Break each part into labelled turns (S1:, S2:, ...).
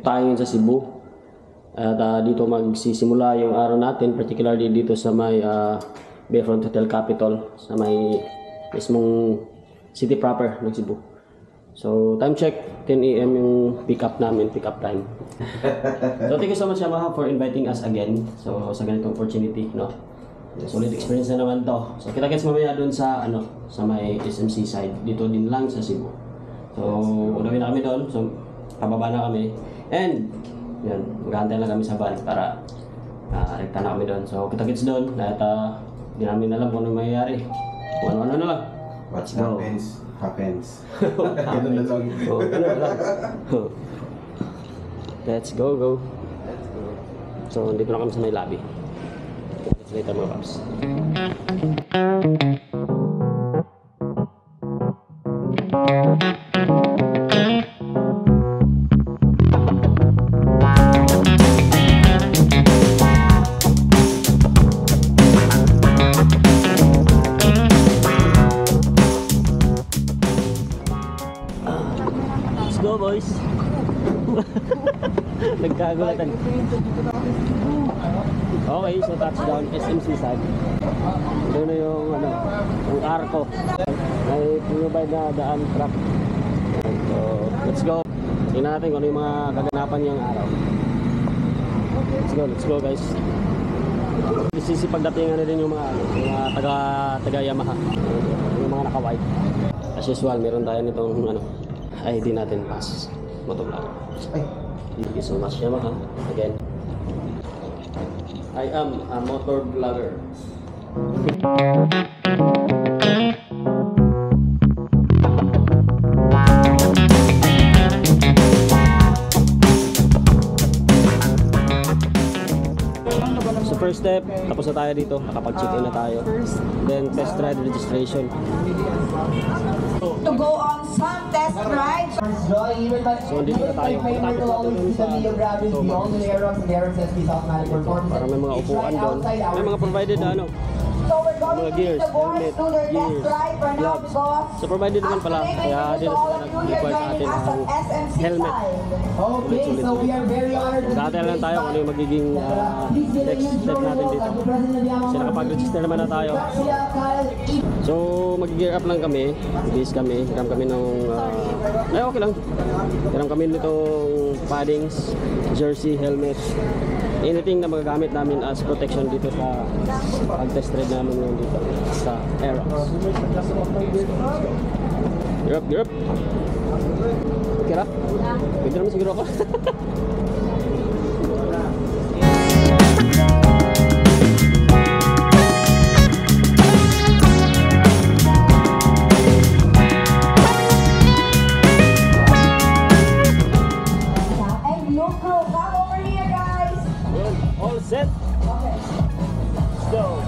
S1: tayo sa Cebu. At dito magsisimula yung araw natin, particularly dito sa may Bayfront Hotel Capitol, sa may mismong city proper ng Cebu. So time check, 10 AM yung pick up time. So thank you so much Yamaha for inviting us again. So sa ganitong opportunity, no? Solid experience na naman to. So kita-kits mamaya dun sa sa may SMC side, dito din lang sa Cebu. So unawin na kami doon, so pababa na kami. And yan, maghahantay lang kami sa van para rekta na kami doon. So kita-kits doon at di namin alam kung ano mangyayari. Kung ano na lang.
S2: What happens. Ganun na lang.
S1: Let's go. So dito na kami sa may lobby. Let's later mga paps. Go boys. Nagkagulatan. Okay, so touchdown SMC side. Doon na yung yung arko. May pinubay na daan truck. So let's go. Tingnan natin kung ano yung mga kaganapan niyang araw. Let's go guys. Sisipagdatingan na din yung mga taga Yamaha. Yung mga naka-white. As usual, meron tayo nitong ID natin pass motovlog. Thank you so much Yamaha again. I am a motor vlogger. So first step, tapos na tayo dito, nakapag-check-in na tayo. Then test ride registration.
S3: To go on some test rides.
S1: So dito na tayo. Parang may mga upuan doon. May mga provided na
S3: So we're going
S1: mga
S3: to
S1: gears,
S3: the boys
S1: helmet,
S3: to their test
S1: gears,
S3: ride for now
S1: gloves.
S3: because
S1: So provided naman pala, kaya dito sila nag-require sa atin ang helmet.
S3: Okay, so we are very honored to
S1: Dati lang tayo kung ano yung magiging next step natin dito. Kasi nakapag-register naman na tayo. So mag-gear up lang kami, base kami, hiram kami ng okay lang. Hiram kami nitong paddings, jersey, helmet, anything na magagamit namin as protection dito sa pag-test ride namin ngayon dito sa Aerox. Gear up. Okay ra? Pwede naman siguro ako. All set? Okay. Let's go.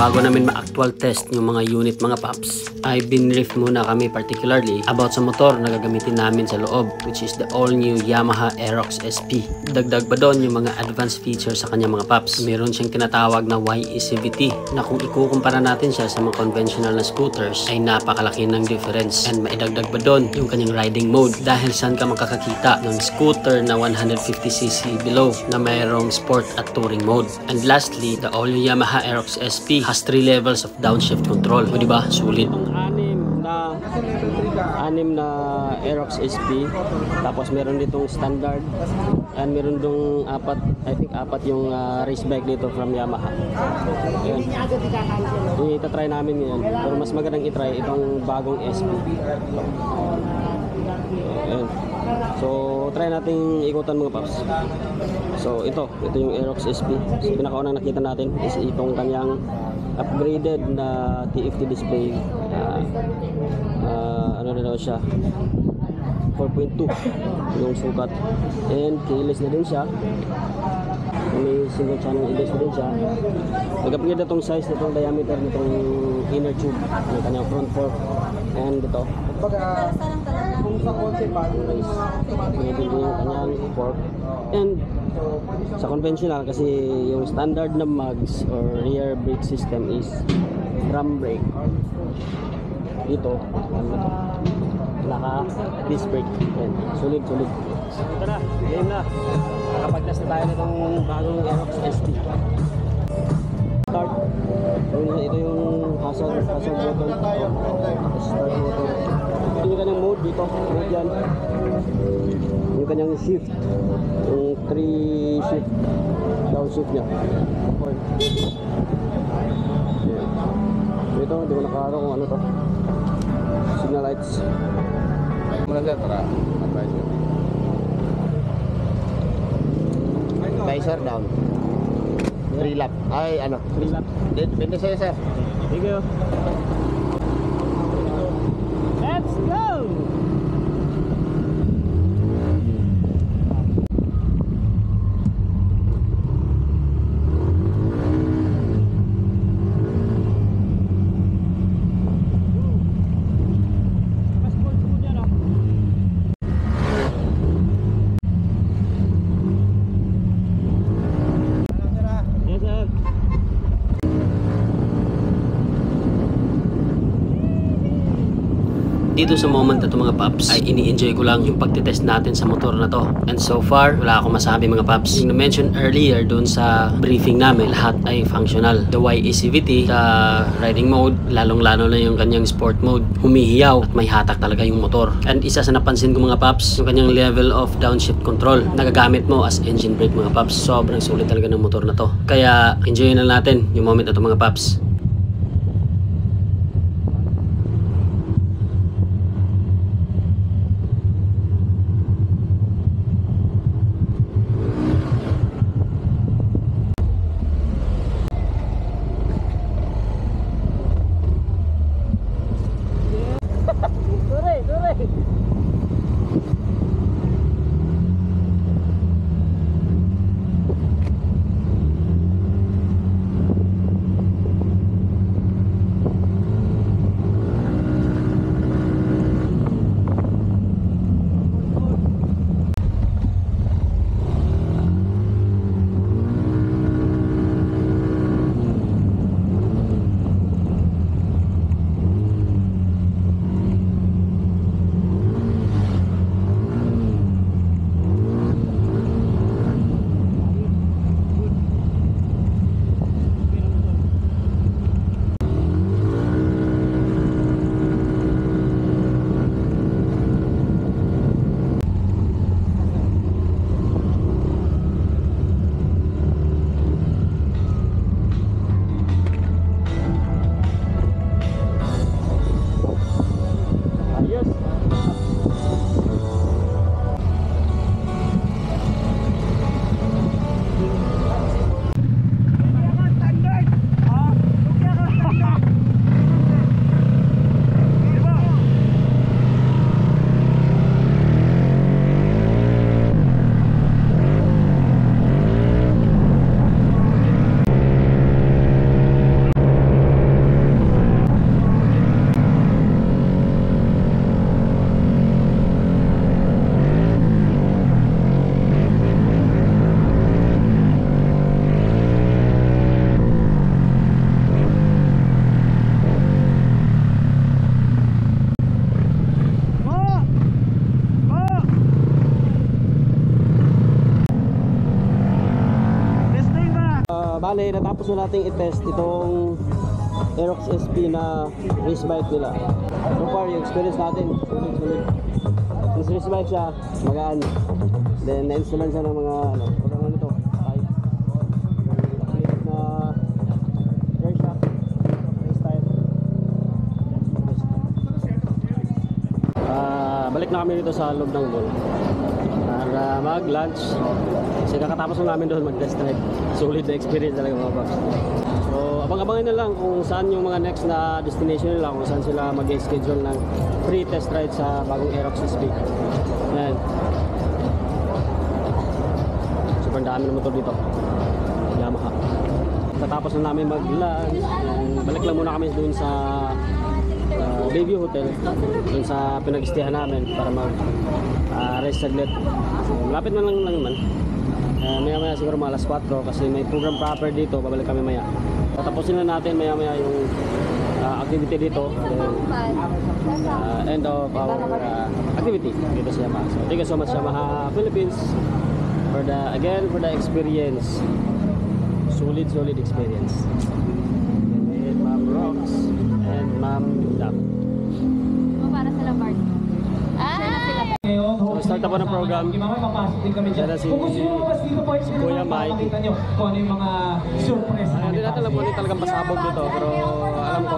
S1: Bago namin ma-actual test yung mga unit mga paps, ay binrief muna kami particularly about sa motor na gagamitin namin sa loob, which is the all-new Yamaha Aerox SP. Dagdag pa doon yung mga advanced features sa kanya mga paps. Meron siyang tinatawag na YECVT na kung ikukumpara natin siya sa mga conventional na scooters ay napakalaki ng difference. And maidagdag pa doon yung kanyang riding mode dahil saan ka makakakita ng scooter na 150cc below na mayroong sport at touring mode. And lastly, the all-new Yamaha Aerox SP has 3 levels of downshift control. O diba? Sulit. Anim na Aerox SP, tapos meron ditong standard, and meron dong apat yung race bike dito from Yamaha. Ayan. Itatry namin ngayon, pero mas magandang itry itong bagong SP. Ayan. So try nating ikutan mga paps. So ito yung Aerox SP. So pinakaunang nakita natin is itong kanyang upgraded na TFT display. Ano na daw siya, 4.2 yung sukat, and keyless na din siya, may single channel ABS na din siya. Nag-upgrade na itong size, na itong diameter nitong inner tube ng kanyang front fork, and ito kung sa concept maybe yung kanyang fork. And sa conventional, kasi yung standard na mags or rear brake system is drum brake. Dito, ano to? Naka disc brake. Yan, sulit. Ito na, game na. Nakapag-test na tayo nitong bagong Aerox ST. Start. Ito yung hazard button. Start motor. Ito yung kanyang mode dito. Mode yan. Yung kanyang shift. Yung 3 shift. Downshift niya. Upward. Yan. Ito, hindi ko nakaro kung ano to. Signal lights.
S2: Muna sir, tara.
S4: Advisor down. 3 lap. Ay, ano?
S1: 3 laps.
S4: Depende sa'yo, sir.
S1: Thank you. Let's go! Yes, sir. Dito sa moment na to mga paps ay ini-enjoy ko lang yung pagtitest natin sa motor na to, and so far wala akong masabi mga paps. Yung na-mention earlier doon sa briefing namin, lahat ay functional. The YECVT, the riding mode, lalong-lalo na yung kanyang sport mode, humihiyaw at may hatak talaga yung motor. And isa sa napansin ko mga paps, yung kanyang level of downshift control nagagamit mo as engine brake mga paps. Sobrang sulit talaga ng motor na to, kaya enjoy na natin yung moment na to mga paps. Bale, natapos na nating i-test itong Aerox SP na race bike nila. So far, yung experience natin, sulit. Since race bike siya, magaan. Then, na-installan siya ng mga, ano nito, type. Yung na air shock, race type. Balik na kami dito sa loob ng mall para mag-lunch. Kasi kakatapos na namin doon mag-test drive. Solid na experience talaga mga boss. So, abang-abangan na lang kung saan yung mga next na destination nila, kung saan sila mag-schedule ng free test ride sa bagong Aerox SP. Yan. Super dami ng motor dito. Yamaha. Katapos na namin mag-lunch, balik lang muna kami doon sa Bayview Hotel, doon sa pinag-stayhan namin para mag-rest saglit. So, malapit na lang naman. Maya-maya siguro mga alas 4 kasi may program proper dito, babalik kami maya. Tatapusin na natin maya-maya yung activity dito. End of our activity dito sa Yamaha. So thank you so much Yamaha Philippines for the experience. Solid experience. With Ma'am Rox and Ma'am Dap.
S5: Para sa Lamar.
S1: So, start na po ng program. Siya na si Kuya Mike.
S6: Kung ano yung mga surprise.
S1: Hindi natin alam kung ano talagang pasabog dito. Pero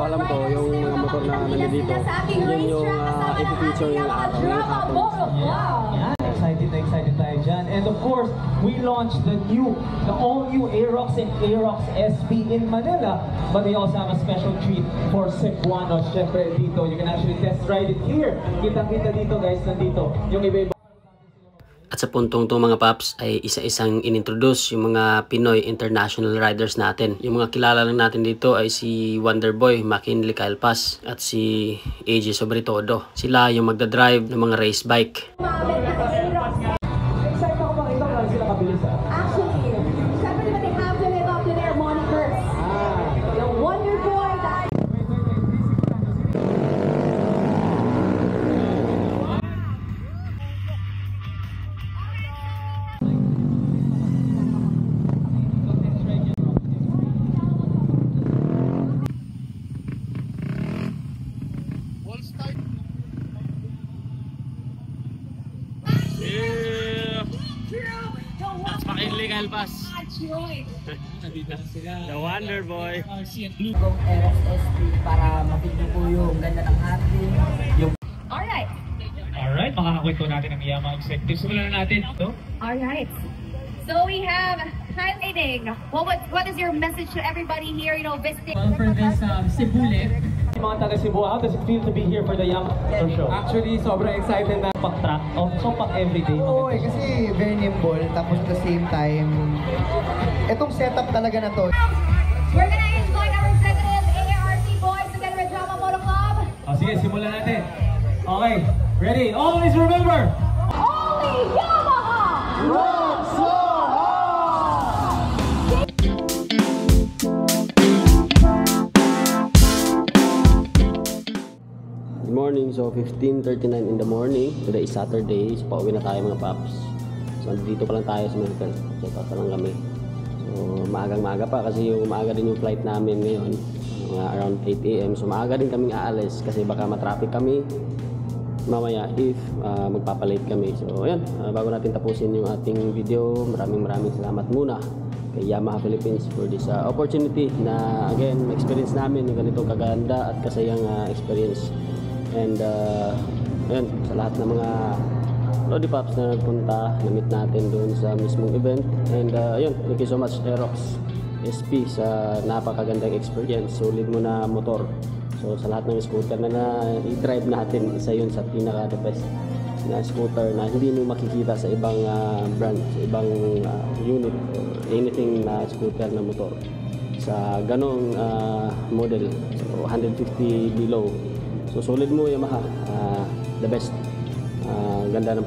S1: alam ko yung mga motor na nandito. Yun yung ipipicture yung araw. Yung hapon.
S6: Yeah, excited tayo dyan. And of course, we launched the all-new Aerox and Aerox SP in Manila. But they also have a special treat for Cebuanos. Syempre dito, you can actually test ride it here. Kita-kita dito guys, nandito. Yung iba-iba.
S1: At sa puntong to mga paps ay isa-isang inintroduce yung mga Pinoy international riders natin. Yung mga kilala lang natin dito ay si Wonderboy, McKinley Calpas at si AJ Sobretodo. Sila yung magdadrive ng mga race bike.
S6: Excited ako makita kung sila kabilis
S3: Actually, syempre naman they have to live up to their monikers. The Wonder Boy,
S1: That's McKinley Calpas. The Wonder Boy.
S7: Kung RSSP para mapili po yung ganda ng ating
S5: Alright.
S6: Alright, makakakwento natin ang Yamaha Executive. Simulan na natin.
S5: Alright. So we have highlighting. What is your message to everybody here, visiting?
S7: Well, for this Cebu-Lip,
S6: Mga taga Cebu, how does it feel to be here for the Yamaha Motor Show?
S2: Actually, sobrang excited na.
S6: Pag-track, so pag-everyday.
S4: Oo, kasi very nimble. Tapos at the same time, etong setup talaga na to.
S5: We're gonna invite our executive AARC boys together with Drama Moto Club.
S6: Sige, simulan natin. Okay, ready? Always remember!
S3: only Yamaha!
S1: Good morning. So 15:39 in the morning. Today is Saturday. So pauwi na tayo mga paps. So dito pa lang tayo sa American. Check out pa lang kami. So maagang-maaga pa kasi yung maaga din yung flight namin ngayon. Mga around 8 AM. So maaga din kaming aalis kasi baka matraffic kami mamaya if magpapalate kami. So ayan, bago natin tapusin yung ating video, maraming salamat muna kay Yamaha Philippines for this opportunity na again ma-experience namin yung ganitong kaganda at kasayang experience. And ayun, sa lahat ng mga Lodi Pops na nagpunta, na-meet natin doon sa mismong event. And ayun, thank you so much Aerox SP sa napakagandang experience. Solid mo na motor. So sa lahat ng scooter na i-drive natin, isa yun sa pinaka-the best na scooter na hindi mo makikita sa ibang brand, sa ibang unit or anything na scooter na motor sa ganong model. So 150 below. So solid mo Yamaha, the best. Ganda ng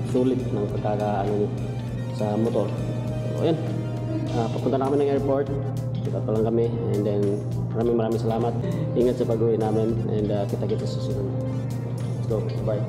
S1: sulit ng sa motor. So ayan, papunta na kami ng airport. Kita pa lang kami and then maraming salamat. Ingat sa pag-uwi namin and kita sa susunod. Let's go. Bye.